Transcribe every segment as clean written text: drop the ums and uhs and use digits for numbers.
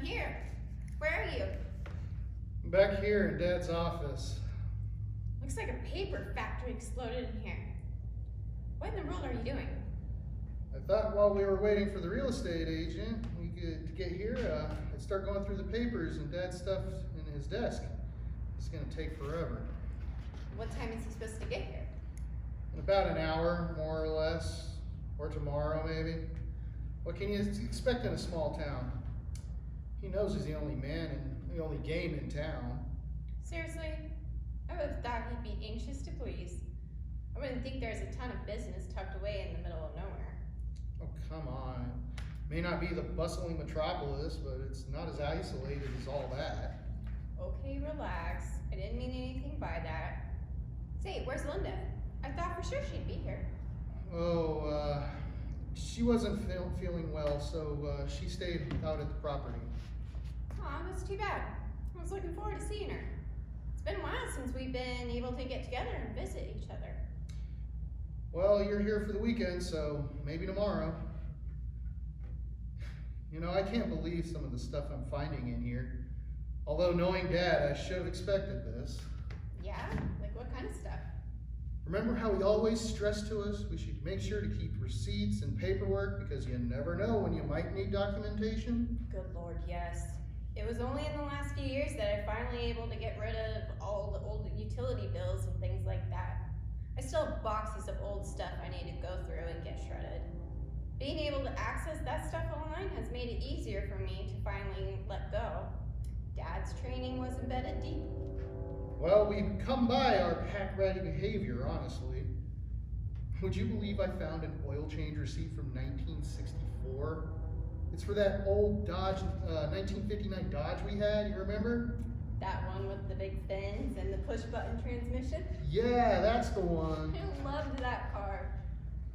here. Where are you? I'm back here in Dad's office. Looks like a paper factory exploded in here. What in the world are you doing? I thought while we were waiting for the real estate agent we could get here, I'd start going through the papers and Dad's stuff in his desk. It's gonna take forever. What time is he supposed to get here? In about an hour, more or less. Or tomorrow, maybe. What can you expect in a small town? He knows he's the only man and the only game in town. Seriously? I would have thought he'd be anxious to please. I wouldn't think there's a ton of business tucked away in the middle of nowhere. Oh, come on. May not be the bustling metropolis, but it's not as isolated as all that. Okay, relax. I didn't mean anything by that. Say, where's Linda? I thought for sure she'd be here. Oh, she wasn't feeling well, so she stayed out at the property. Aw, that's too bad. I was looking forward to seeing her. It's been a while since we've been able to get together and visit each other. Well, you're here for the weekend, so maybe tomorrow. You know, I can't believe some of the stuff I'm finding in here. Although knowing Dad, I should have expected this. Yeah? Like what kind of stuff? Remember how he always stressed to us we should make sure to keep receipts and paperwork because you never know when you might need documentation? Good Lord, yes. It was only in the last few years that I finally able to get rid of all the old utility bills and things like that. I still have boxes of old stuff I need to go through and get shredded. Being able to access that stuff online has made it easier for me to finally let go. Dad's training was embedded deep. Well, we've come by our pack-ready behavior, honestly. Would you believe I found an oil change receipt from 1964? It's for that old Dodge, 1959 Dodge we had, you remember? That one with the big fins and the push-button transmission? Yeah, that's the one. I loved that car.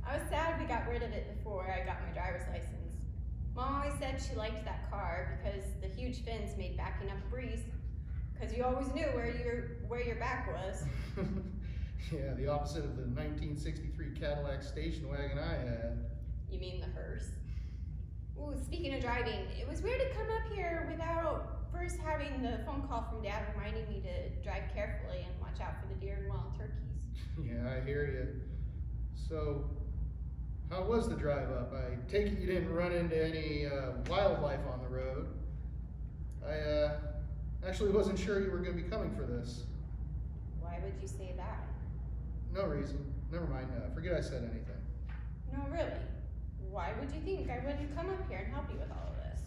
I was sad we got rid of it before I got my driver's license. Mom always said she liked that car because the huge fins made backing up a breeze. Because you always knew where your back was. Yeah, the opposite of the 1963 Cadillac station wagon I had. You mean the hearse? Ooh, speaking of driving, it was weird to come up here without first having the phone call from Dad reminding me to drive carefully and watch out for the deer and wild turkeys. Yeah, I hear you. So, how was the drive up? I take it you didn't run into any wildlife on the road. I actually wasn't sure you were going to be coming for this. Why would you say that? No reason. Never mind. Forget I said anything. No, really. Why would you think I wouldn't come up here and help you with all of this?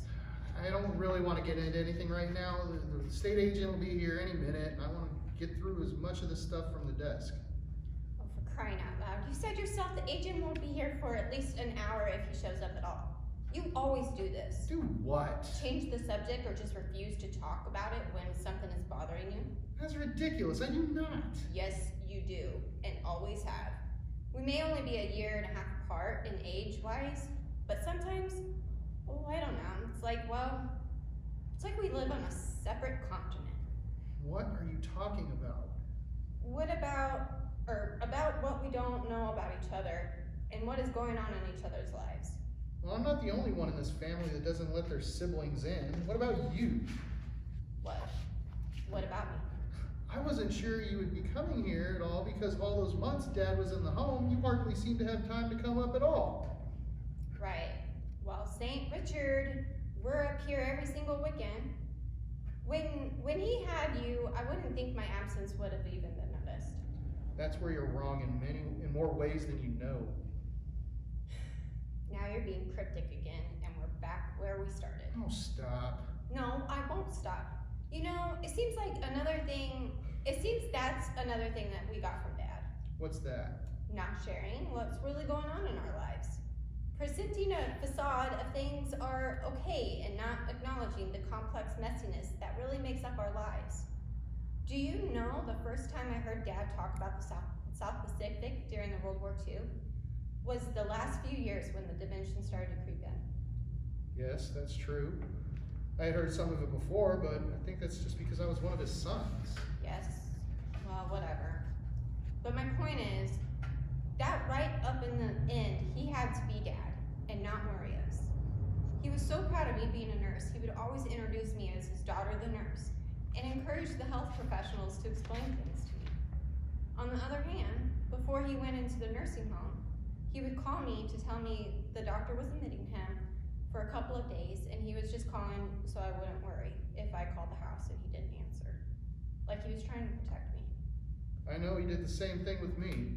I don't really want to get into anything right now. The state agent will be here any minute, and I want to get through as much of the stuff from the desk. Oh, for crying out loud. You said yourself the agent won't be here for at least an hour if he shows up at all. You always do this. Do what? Change the subject or just refuse to talk about it when something is bothering you? That's ridiculous. I do not. Yes, you do, and always have. We may only be a year and a half apart in age-wise, but sometimes, oh, I don't know. It's like we live on a separate continent. What are you talking about? About what we don't know about each other and what is going on in each other's lives. Well, I'm not the only one in this family that doesn't let their siblings in. What about you? What about me? I wasn't sure you would be coming here at all because of all those months Dad was in the home. You hardly seemed to have time to come up at all. Right. Well, St. Richard, we're up here every single weekend. When he had you, I wouldn't think my absence would have even been noticed. That's where you're wrong in more ways than you know. Now you're being cryptic again, and we're back where we started. Oh, stop. No, I won't stop. You know, it seems that's another thing that we got from Dad. What's that? Not sharing what's really going on in our lives. Presenting a facade of things are okay and not acknowledging the complex messiness that really makes up our lives. Do you know the first time I heard Dad talk about the South Pacific during the World War II was the last few years when the dimension started to creep in? Yes, that's true. I had heard some of it before, but I think that's just because I was one of his sons. Yes, well, whatever. But my point is, that right up in the end, he had to be Dad, and not Maria's. He was so proud of me being a nurse, he would always introduce me as his daughter, the nurse, and encourage the health professionals to explain things to me. On the other hand, before he went into the nursing home, he would call me to tell me the doctor was admitting him for a couple of days, and he was just calling so I wouldn't worry if I called the house and he didn't answer. Like he was trying to protect me. I know he did the same thing with me,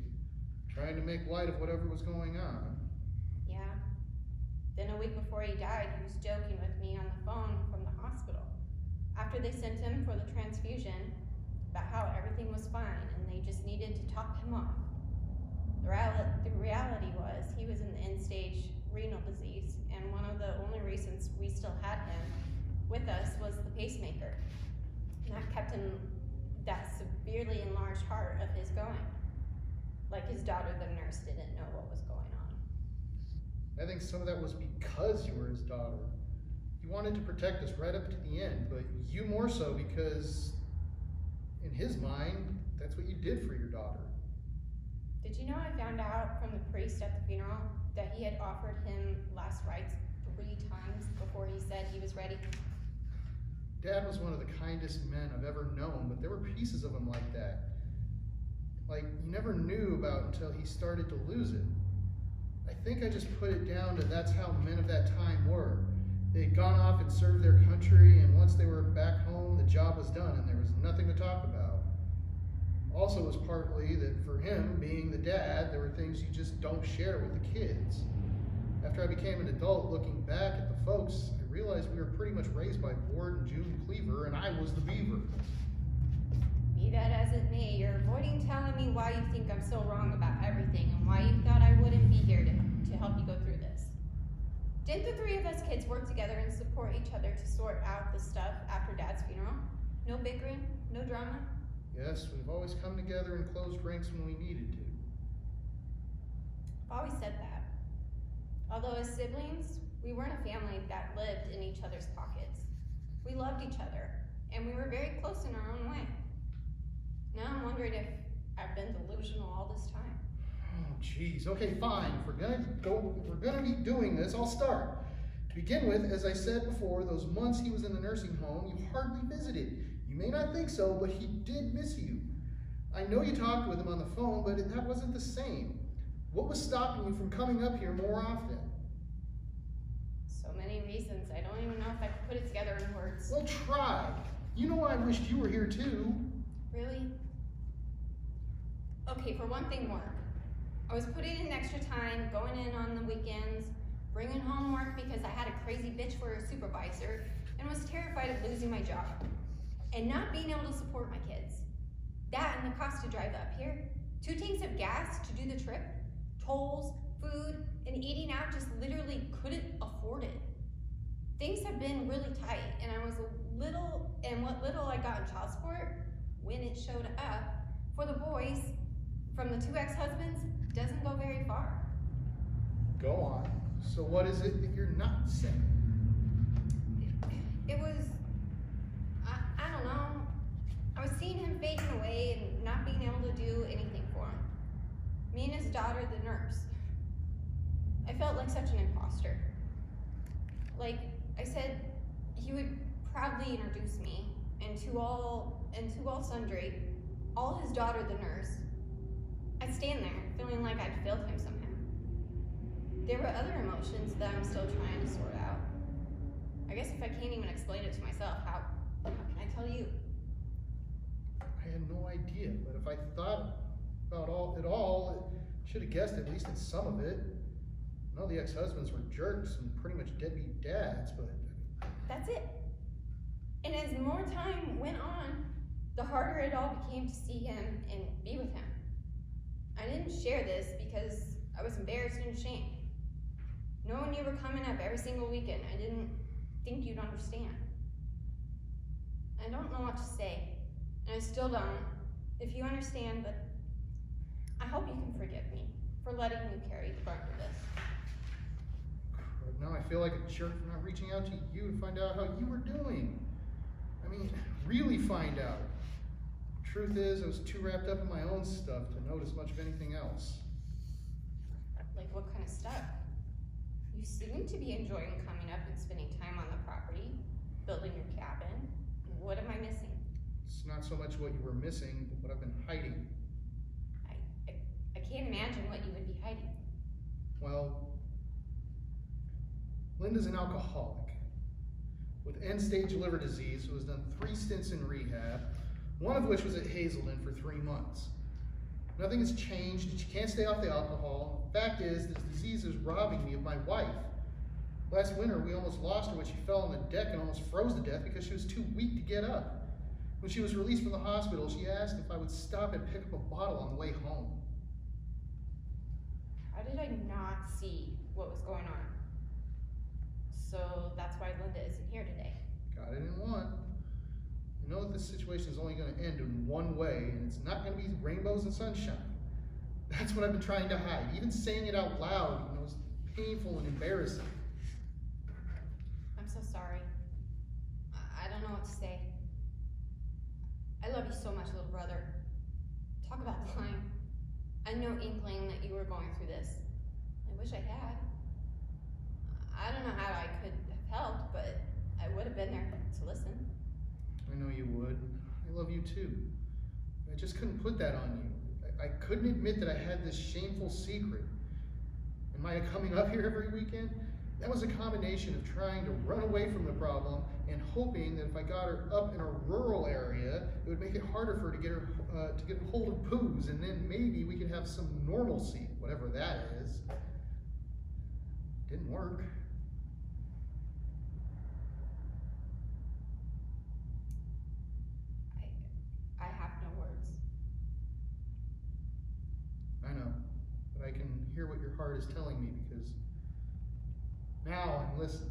trying to make light of whatever was going on. Yeah. Then a week before he died, he was joking with me on the phone from the hospital. After they sent him for the transfusion, about how everything was fine and they just needed to top him off. The reality was he was in the end-stage renal disease, and one of the only reasons we still had him with us was the pacemaker. And that kept him that severely enlarged heart of his going. Like his daughter, the nurse, didn't know what was going on. I think some of that was because you were his daughter. He wanted to protect us right up to the end, but you more so because, in his mind, that's what you did for your daughter. Did you know I found out from the priest at the funeral that he had offered him last rites 3 times before he said he was ready? Dad was one of the kindest men I've ever known, but there were pieces of him like that. Like you never knew about until he started to lose it. I think I just put it down to that's how men of that time were. They had gone off and served their country, and once they were back home, the job was done and there was nothing to talk about. Also, it was partly that for him, being the dad, there were things you just don't share with the kids. After I became an adult, looking back at the folks, I realized we were pretty much raised by Ward and June Cleaver, and I was the beaver. Be that as it may, you're avoiding telling me why you think I'm so wrong about everything and why you thought I wouldn't be here to help you go through this. Didn't the 3 of us kids work together and support each other to sort out the stuff after Dad's funeral? No bickering, no drama? Yes, we've always come together in closed ranks when we needed to. I've always said that. Although as siblings, we weren't a family that lived in each other's pockets. We loved each other, and we were very close in our own way. Now I'm wondering if I've been delusional all this time. Oh, jeez. Okay, fine. If we're gonna be doing this, I'll start. To begin with, as I said before, those months he was in the nursing home, you hardly visited. You may not think so, but he did miss you. I know you talked with him on the phone, but that wasn't the same. What was stopping you from coming up here more often? So many reasons, I don't even know if I could put it together in words. Well, try. You know I wished you were here too. Really? Okay, for one thing, work. I was putting in extra time, going in on the weekends, bringing home work because I had a crazy bitch for a supervisor, and was terrified of losing my job and not being able to support my kids. That and the cost to drive up here, 2 tanks of gas to do the trip, tolls, food, and eating out just literally couldn't afford it. Things have been really tight, and what little I got in child support, when it showed up, for the boys from the 2 ex-husbands, doesn't go very far. Go on. So what is it that you're not saying? It was, I don't know. I was seeing him fading away and not being able to do anything for him. Me and his daughter, the nurse. I felt like such an imposter. Like I said, he would proudly introduce me, and to all sundry, all his daughter, the nurse. I'd stand there, feeling like I'd failed him somehow. There were other emotions that I'm still trying to sort out. I guess if I can't even explain it to myself, how can I tell you? I had no idea, but if I thought about it all, I should have guessed at least at some of it. I know the ex-husbands were jerks and pretty much deadbeat dads, but... That's it. And as more time went on, the harder it all became to see him and be with him. I didn't share this because I was embarrassed and ashamed. Knowing you were coming up every single weekend, I didn't think you'd understand. I don't know what to say, and I still don't, if you understand, but I hope you can forgive me for letting you carry the brunt of this. But now I feel like a jerk for not reaching out to you to find out how you were doing. I mean, really find out. Truth is, I was too wrapped up in my own stuff to notice much of anything else. Like what kind of stuff? You seem to be enjoying coming up and spending time on the property, building your cabin. What am I missing? It's not so much what you were missing, but what I've been hiding. I can't imagine what you would be hiding. Well, Linda's an alcoholic with end-stage liver disease who has done 3 stints in rehab, one of which was at Hazelden for 3 months. Nothing has changed, and she can't stay off the alcohol. The fact is, this disease is robbing me of my wife. Last winter, we almost lost her when she fell on the deck and almost froze to death because she was too weak to get up. When she was released from the hospital, she asked if I would stop and pick up a bottle on the way home. How did I not see what was going on? So that's why Linda isn't here today. Got it in one. I know that this situation is only going to end in one way, and it's not going to be rainbows and sunshine. That's what I've been trying to hide. Even saying it out loud, you know, is painful and embarrassing. I'm so sorry. I don't know what to say. I love you so much, little brother. Talk about lying. I had no inkling that you were going through this. I wish I had. I don't know how I could have helped, but I would have been there to listen. I know you would. I love you too. I just couldn't put that on you. I couldn't admit that I had this shameful secret. And my coming up here every weekend, that was a combination of trying to run away from the problem and hoping that if I got her up in a rural area, it would make it harder for her to get a hold of booze, and then maybe we could have some normalcy, whatever that is. Didn't work. I have no words. I know, but I can hear what your heart is telling me because now I'm listening.